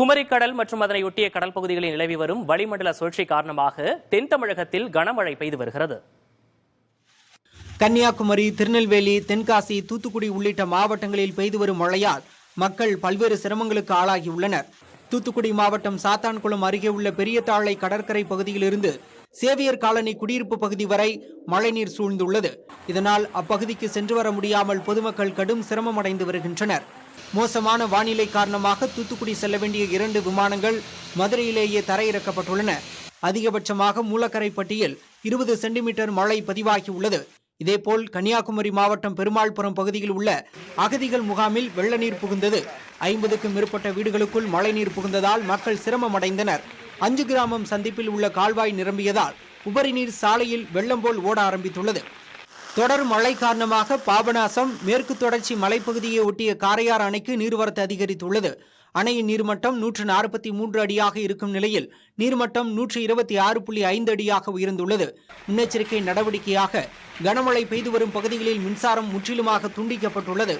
குமரிக்கடல் மற்றும் அதனையொட்டிய கடல் பகுதிகளில் நிலவி வரும் வளிமண்டல சுழற்சி காரணமாக தென் தமிழகத்தில் கனமழை பெய்து வருகிறது. கன்னியாகுமரி, திருநெல்வேலி, தென்காசி, தூத்துக்குடி உள்ளிட்ட மாவட்டங்களில் பெய்து வரும் மழையால் மக்கள் பல்வேறு சிரமங்களுக்கு ஆளாகியுள்ளனர். தூத்துக்குடி மாவட்டம் சாத்தான்குளம் அருகே உள்ள பெரியதாழை கடற்கரை பகுதியிலிருந்து சேவியர் காலனி குடியிருப்பு பகுதி வரை மழைநீர் சூழ்ந்துள்ளது. இதனால் அப்பகுதிக்கு சென்று வர முடியாமல் பொதுமக்கள் கடும் சிரமம் அடைந்து வருகின்றனர். மோசமான வானிலை காரணமாக தூத்துக்குடி செல்ல வேண்டிய 2 விமானங்கள் மதுரையிலேயே தரையிறக்கப்பட்டுள்ளன. அதிகபட்சமாக மூலக்கரைப்பட்டியில் 20 சென்டிமீட்டர் மழை பதிவாகியுள்ளது. இதேபோல் கன்னியாகுமரி மாவட்டம் பெருமாள்புரம் பகுதியில் உள்ள அகதிகள் முகாமில் வெள்ள நீர் புகுந்தது. 50க்கும் மேற்பட்ட வீடுகளுக்குள் மழைநீர் புகுந்ததால் மக்கள் சிரமம் அடைந்தனர். 5 கிராமம் சந்திப்பில் உள்ள கால்வாய் நிரம்பியதால் உபரி நீர் சாலையில் வெள்ளம் போல் ஓட ஆரம்பித்துள்ளது. தொடர் மழை காரணமாக பாபநாசம், மேற்கு தொடர்ச்சி மலைப்பகுதியை ஒட்டிய காரையார் அணைக்கு நீர்வரத்து அதிகரித்துள்ளது. அணையின் நீர்மட்டம் 143 அடியாக இருக்கும் நிலையில் நீர்மட்டம் 126.5 அடியாக உயர்ந்துள்ளது. முன்னெச்சரிக்கை நடவடிக்கையாக கனமழை பெய்து வரும் பகுதிகளில் மின்சாரம் முற்றிலுமாக துண்டிக்கப்பட்டுள்ளது.